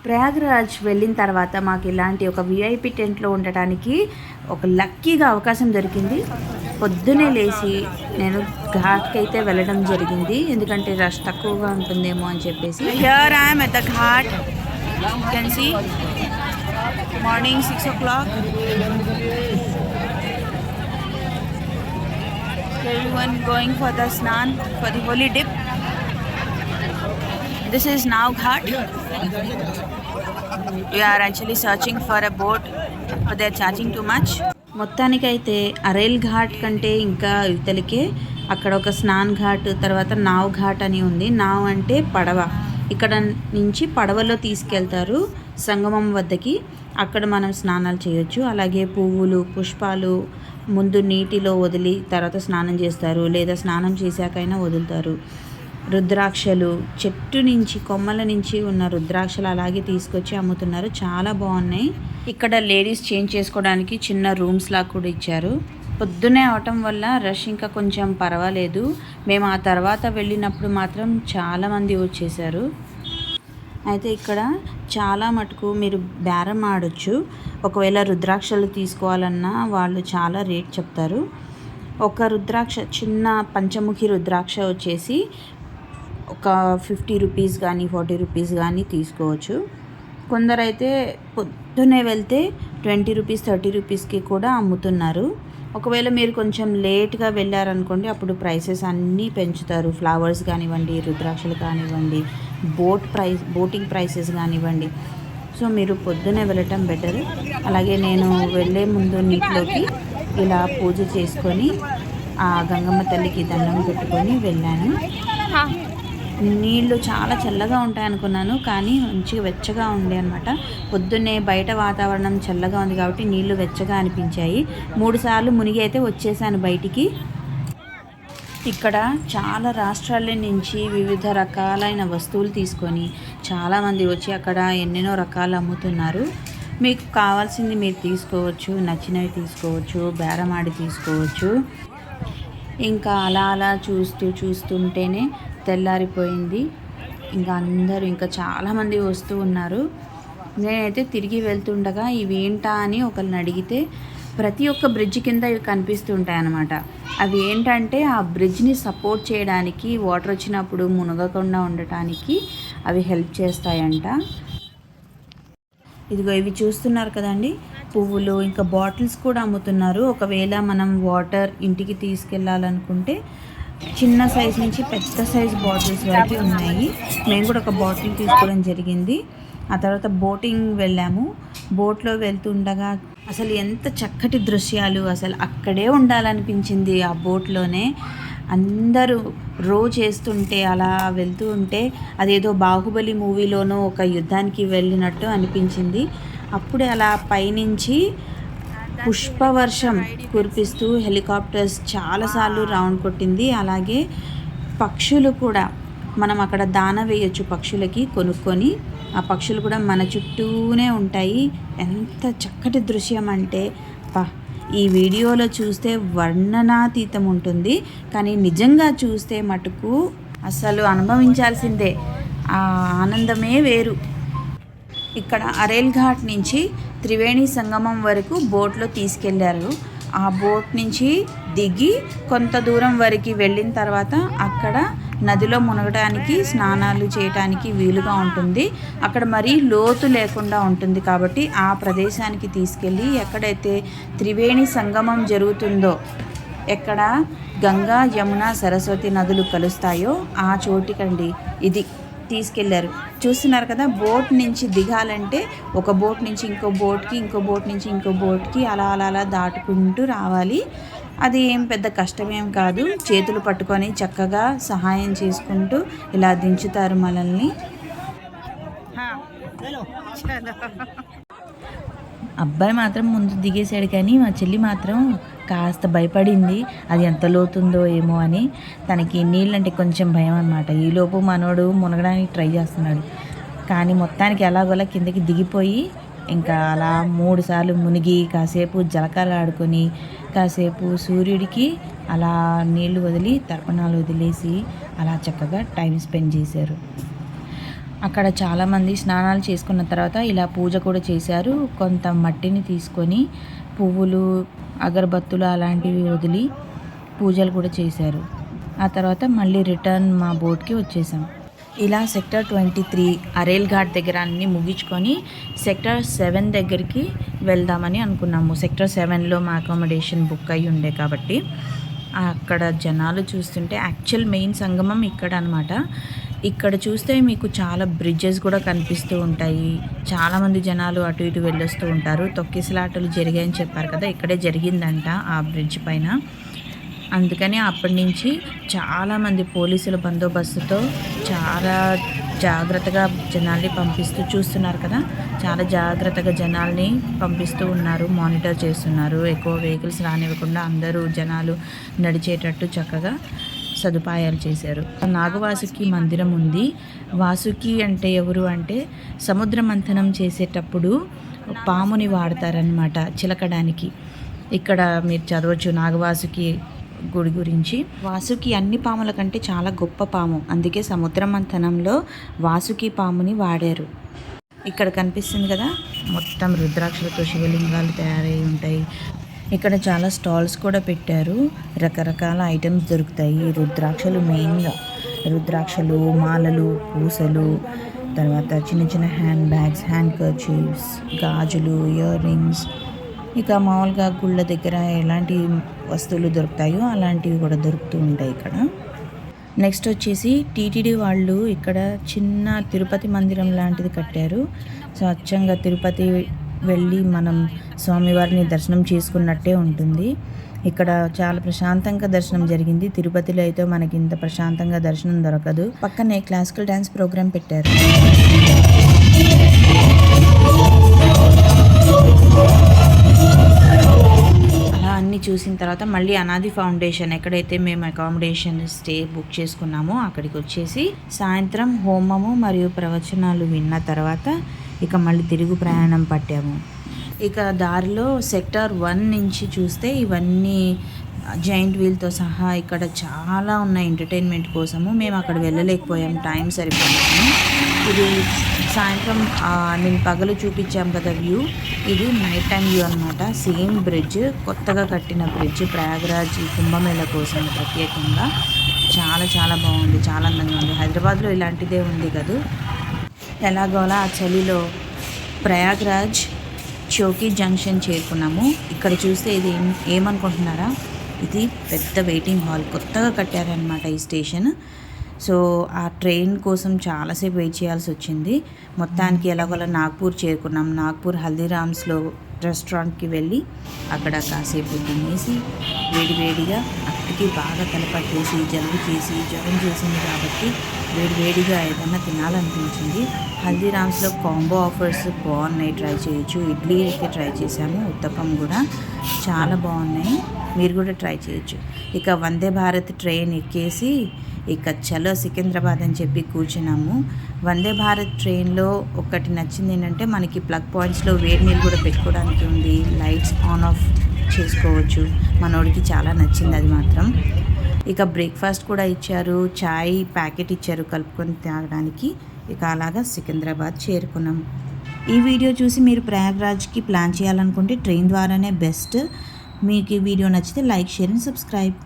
ప్రయాగ్రాజ్ వెళ్ళిన తర్వాత మాకు ఇలాంటి ఒక విఐపి టెంట్లో ఉండటానికి ఒక లక్కీగా అవకాశం దొరికింది. పొద్దునే లేచి నేను ఘాట్కి అయితే వెళ్ళడం జరిగింది, ఎందుకంటే రష్ తక్కువగా ఉంటుందేమో అని చెప్పేసి. Here I am at the ghat. You can see morning 6 o'clock. Everyone going for the snan, for the holy dip. This is now Ghat. We are actually searching for a boat, but they are charging too much. మొత్తానికైతే అరేల్ ఘాట్ కంటే ఇంకా ఇవతలికే అక్కడ ఒక స్నాన్ ఘాట్, తర్వాత now ghat అని ఉంది. Now అంటే పడవ. ఇక్కడ నుంచి పడవలో తీసుకెళ్తారు సంగమం వద్దకి. అక్కడ మనం స్నానాలు చేయొచ్చు. అలాగే పువ్వులు, పుష్పాలు ముందు నీటిలో వదిలి తర్వాత స్నానం చేస్తారు, లేదా స్నానం చేశాకైనా వదులుతారు. రుద్రాక్షలు, చెట్టు నుంచి కొమ్మల నుంచి ఉన్న రుద్రాక్షలు అలాగే తీసుకొచ్చి అమ్ముతున్నారు. చాలా బాగున్నాయి. ఇక్కడ లేడీస్ చేంజ్ చేసుకోవడానికి చిన్న రూమ్స్ లా కూడా ఇచ్చారు. పొద్దునే అవటం వల్ల రష్ ఇంకా కొంచెం పర్వాలేదు. మేము ఆ తర్వాత వెళ్ళినప్పుడు మాత్రం చాలామంది వచ్చేసారు. అయితే ఇక్కడ చాలా మటుకు మీరు బేరం ఆడొచ్చు. ఒకవేళ రుద్రాక్షలు తీసుకోవాలన్నా వాళ్ళు చాలా రేట్ చెప్తారు. ఒక రుద్రాక్ష, చిన్న పంచముఖి రుద్రాక్ష వచ్చేసి ఒక 50 రూపీస్ కానీ 40 రూపీస్ కానీ తీసుకోవచ్చు. కొందరైతే పొద్దునే వెళ్తే 20 రూపీస్ 30 రూపీస్కి కూడా అమ్ముతున్నారు. ఒకవేళ మీరు కొంచెం లేట్గా వెళ్ళారనుకోండి, అప్పుడు ప్రైసెస్ అన్నీ పెంచుతారు. ఫ్లవర్స్ కానివ్వండి, రుద్రాక్షలు కానివ్వండి, బోటింగ్ ప్రైసెస్ కానివ్వండి. సో మీరు పొద్దునే వెళ్ళటం బెటర్. అలాగే నేను వెళ్ళే ముందు నీటిలోకి ఇలా పూజ చేసుకొని ఆ గంగమ్మ తల్లికి దండం పెట్టుకొని వెళ్ళాను. నీళ్ళు చాలా చల్లగా ఉంటాయి అనుకున్నాను, కానీ మంచిగా వెచ్చగా ఉండే అనమాట. పొద్దున్నే బయట వాతావరణం చల్లగా ఉంది కాబట్టి నీళ్లు వెచ్చగా అనిపించాయి. 3 సార్లు మునిగి అయితే వచ్చేసాను బయటికి. ఇక్కడ చాలా రాష్ట్రాల నుంచి వివిధ రకాలైన వస్తువులు తీసుకొని చాలామంది వచ్చి అక్కడ ఎన్నెన్నో రకాలు అమ్ముతున్నారు. మీకు కావాల్సింది మీరు తీసుకోవచ్చు, నచ్చినవి తీసుకోవచ్చు, బేరమాడి తీసుకోవచ్చు. ఇంకా అలా అలా చూస్తుంటేనే తెల్లారిపోయింది. ఇంకా అందరూ ఇంకా చాలామంది వస్తూ ఉన్నారు. నేనైతే తిరిగి వెళ్తుండగా ఇవి ఏంటా అని ఒకరిని అడిగితే, ప్రతి ఒక్క బ్రిడ్జ్ కింద ఇవి కనిపిస్తుంటాయి అన్నమాట. అవి ఏంటంటే ఆ బ్రిడ్జ్ని సపోర్ట్ చేయడానికి, వాటర్ వచ్చినప్పుడు మునగకుండా ఉండటానికి అవి హెల్ప్ చేస్తాయంట. ఇదిగో ఇవి చూస్తున్నారు కదండి, పువ్వులు, ఇంకా బాటిల్స్ కూడా అమ్ముతున్నారు. ఒకవేళ మనం వాటర్ ఇంటికి తీసుకెళ్ళాలనుకుంటే చిన్న సైజ్ నుంచి పెద్ద సైజ్ బాటిల్స్ వరకు ఉన్నాయి. మేము కూడా ఒక బాటిల్ తీసుకోవడం జరిగింది. ఆ తర్వాత బోటింగ్ వెళ్ళాము. బోట్లో వెళ్తుండగా అసలు ఎంత చక్కటి దృశ్యాలు, అసలు అక్కడే ఉండాలనిపించింది. ఆ బోట్లోనే అందరూ రో చేస్తుంటే, అలా వెళ్తూ ఉంటే అదేదో బాహుబలి మూవీలోనూ ఒక యుద్ధానికి వెళ్ళినట్టు అనిపించింది. అప్పుడే అలా పైనుంచి పుష్పవర్షం కురిపిస్తూ హెలికాప్టర్స్ చాలాసార్లు రౌండ్ కొట్టింది. అలాగే పక్షులు కూడా, మనం అక్కడ దాన వేయొచ్చు పక్షులకి కొనుక్కొని. ఆ పక్షులు కూడా మన చుట్టూనే ఉంటాయి. ఎంత చక్కటి దృశ్యం అంటే ఈ వీడియోలో చూస్తే వర్ణనాతీతం ఉంటుంది, కానీ నిజంగా చూస్తే మటుకు అసలు అనుభవించాల్సిందే. ఆ ఆనందమే వేరు. ఇక్కడ అరేల్ ఘాట్ నుంచి త్రివేణి సంగమం వరకు బోట్లో తీసుకెళ్లారు. ఆ బోట్ నుంచి దిగి కొంత దూరం వరకు వెళ్ళిన తర్వాత అక్కడ నదిలో మునగడానికి, స్నానాలు చేయడానికి వీలుగా ఉంటుంది. అక్కడ మరీ లోతు లేకుండా ఉంటుంది కాబట్టి ఆ ప్రదేశానికి తీసుకెళ్ళి, ఎక్కడైతే త్రివేణి సంగమం జరుగుతుందో, ఎక్కడ గంగా, యమున, సరస్వతి నదులు కలుస్తాయో ఆ చోటికండి ఇది తీసుకెళ్లారు. చూస్తున్నారు కదా, బోట్ నుంచి దిగాలంటే ఒక బోట్ నుంచి ఇంకో బోట్కి, ఇంకో బోట్ నుంచి ఇంకో బోట్కి అలా అలా అలా దాటుకుంటూ రావాలి. అది ఏం పెద్ద కష్టమేం కాదు. చేతులు పట్టుకొని చక్కగా సహాయం చేసుకుంటూ ఇలా దించుతారు మనల్ని. అబ్బాయి మాత్రం ముందు దిగేశాడు, కానీ మా చెల్లి మాత్రం కాస్త భయపడింది. అది ఎంత లోతుందో ఏమో అని. తనకి నీళ్ళంటే కొంచెం భయం అన్నమాట. ఈలోపు మనోడు మునగడానికి ట్రై చేస్తున్నాడు, కానీ మొత్తానికి ఎలాగోలా కిందకి దిగిపోయి ఇంకా అలా 3 సార్లు మునిగి కాసేపు జలకాలు ఆడుకొని, కాసేపు సూర్యుడికి అలా నీళ్లు వదిలి తర్పణాలు వదిలేసి అలా చక్కగా టైం స్పెండ్ చేశారు. అక్కడ చాలామంది స్నానాలు చేసుకున్న తర్వాత ఇలా పూజ కూడా చేశారు. కొంత మట్టిని తీసుకొని పువ్వులు, అగరబత్తులు అలాంటివి వదిలి పూజలు కూడా చేశారు. ఆ తర్వాత మళ్ళీ రిటర్న్ మా బోట్కి వచ్చేసాం. ఇలా సెక్టర్ 23 అరేల్ ఘాట్ దగ్గర అన్నీ ముగించుకొని సెక్టర్ 7 దగ్గరికి వెళ్దామని అనుకున్నాము. సెక్టర్ 7లో మా అకామిడేషన్ బుక్ అయ్యి ఉండే కాబట్టి అక్కడ జనాలు చూస్తుంటే యాక్చువల్ మెయిన్ సంగమం ఇక్కడ అనమాట. ఇక్కడ చూస్తే మీకు చాలా బ్రిడ్జెస్ కూడా కనిపిస్తూ ఉంటాయి. చాలామంది జనాలు అటు ఇటు వెళ్ళొస్తూ ఉంటారు. తొక్కిసలాటలు జరిగాయని చెప్పారు కదా, ఇక్కడే జరిగిందంట ఆ బ్రిడ్జ్ పైన. అందుకని అప్పటి నుంచి చాలామంది పోలీసుల బందోబస్తుతో చాలా జాగ్రత్తగా జనాల్ని పంపిస్తూ, చూస్తున్నారు కదా, చాలా జాగ్రత్తగా జనాల్ని పంపిస్తూ ఉన్నారు, మానిటర్ చేస్తున్నారు. ఎక్కువ వెహికల్స్ రానివ్వకుండా అందరూ జనాలు నడిచేటట్టు చక్కగా సదుపాయాలు చేశారు. నాగవాసుకి మందిరం ఉంది. వాసుకి అంటే ఎవరు అంటే సముద్ర మంథనం చేసేటప్పుడు పాముని వాడతారనమాట చిలకడానికి. ఇక్కడ మీరు చదవచ్చు నాగవాసుకి గుడి గురించి. వాసుకి అన్ని పాముల కంటే చాలా గొప్ప పాము, అందుకే సముద్ర మంథనంలో వాసుకి పాముని వాడారు. ఇక్కడ కనిపిస్తుంది కదా, మొత్తం రుద్రాక్షలతో శివలింగాలు తయారై ఉంటాయి. ఇక్కడ చాలా స్టాల్స్ కూడా పెట్టారు. రకరకాల ఐటమ్స్ దొరుకుతాయి. రుద్రాక్షలు మెయిన్గా, రుద్రాక్షలు, మాలలు, పూసలు, తర్వాత చిన్న చిన్న హ్యాండ్ బ్యాగ్స్, హ్యాండ్ కర్చీఫ్స్, గాజులు, ఇయర్ రింగ్స్, ఇక మామూలుగా గుళ్ళ దగ్గర ఎలాంటి వస్తువులు దొరుకుతాయో అలాంటివి కూడా దొరుకుతూ ఉంటాయి ఇక్కడ. నెక్స్ట్ వచ్చేసి టీటీడీ వాళ్ళు ఇక్కడ చిన్న తిరుపతి మందిరం లాంటిది కట్టారు. సో అచ్చంగా తిరుపతి వెళ్ళి మనం స్వామివారిని దర్శనం చేసుకున్నట్టే ఉంటుంది. ఇక్కడ చాలా ప్రశాంతంగా దర్శనం జరిగింది. తిరుపతిలో అయితే మనకి ఇంత ప్రశాంతంగా దర్శనం దొరకదు. పక్కనే క్లాసికల్ డ్యాన్స్ ప్రోగ్రాం పెట్టారు. అలా అన్నీ చూసిన తర్వాత మళ్ళీ అనాది ఫౌండేషన్, ఎక్కడైతే మేము అకామిడేషన్ స్టే బుక్ చేసుకున్నామో అక్కడికి వచ్చేసి సాయంత్రం హోమము మరియు ప్రవచనాలు విన్న తర్వాత ఇక మళ్ళీ తిరుగు ప్రయాణం పట్టాము. ఇక దారిలో సెక్టార్ 1 నుంచి చూస్తే ఇవన్నీ జైంట్ వీల్తో సహా ఇక్కడ చాలా ఉన్నాయి ఎంటర్టైన్మెంట్ కోసము. మేము అక్కడ వెళ్ళలేకపోయాం, టైం సరిపోయింది. ఇది సాయంత్రం నేను పగలు చూపించాం కదా వ్యూ, ఇది నైట్ టైం వ్యూ అనమాట. సేమ్ బ్రిడ్జ్, కొత్తగా కట్టిన బ్రిడ్జ్, ప్రయాగరాజ్ కుంభమేళ కోసం ప్రత్యేకంగా. చాలా చాలా బాగుంది, చాలా అందంగా ఉంది. హైదరాబాద్లో ఇలాంటిదే ఉంది కదా. ఎలాగోలా ఆ చలిలో ప్రయాగ్రాజ్ చౌకీ జంక్షన్ చేరుకున్నాము. ఇక్కడ చూస్తే ఇది ఏమనుకుంటున్నారా, ఇది పెద్ద వెయిటింగ్ హాల్, కొత్తగా కట్టారనమాట ఈ స్టేషన్. సో ఆ ట్రైన్ కోసం చాలాసేపు వెయిట్ చేయాల్సి వచ్చింది. మొత్తానికి ఎలాగోలా నాగ్పూర్ చేరుకున్నాం. నాగ్పూర్ హల్దీరామ్స్లో రెస్టారెంట్కి వెళ్ళి అక్కడ కాసేపు తినేసి వేడివేడిగా, అక్కడికి బాగా తలపట్టేసి జలుబు చేసి జ్వరం చేసింది కాబట్టి వేడివేడిగా ఏదైనా తినాలనిపించింది. హల్దీరామ్స్లో కాంబో ఆఫర్స్ బాగున్నాయి, ట్రై చేయొచ్చు. ఇడ్లీ అయితే ట్రై చేశాము, ఉత్తప్పం కూడా చాలా బాగున్నాయి, మీరు కూడా ట్రై చేయొచ్చు. ఇక వందే భారత్ ట్రైన్ ఎక్కేసి ఇక చలో సికింద్రాబాద్ అని చెప్పి కూర్చున్నాము. వందే భారత్ ట్రైన్లో ఒకటి నచ్చింది ఏంటంటే మనకి ప్లగ్ పాయింట్స్లో వేడి నీళ్ళు కూడా పెట్టుకోవడానికి ఉంది, లైట్స్ ఆన్ ఆఫ్ చేసుకోవచ్చు. మనోడికి చాలా నచ్చింది అది మాత్రం. ఇక బ్రేక్ఫాస్ట్ కూడా ఇచ్చారు, చాయ్ ప్యాకెట్ ఇచ్చారు కలుపుకొని తాగడానికి. ఇక అలాగా సికింద్రాబాద్ చేరుకున్నాం. ఈ వీడియో చూసి మీరు ప్రయాగ్రాజ్కి ప్లాన్ చేయాలనుకుంటే ట్రైన్ ద్వారానే బెస్ట్. మీకు ఈ వీడియో నచ్చితే లైక్, షేర్ అండ్ సబ్స్క్రైబ్.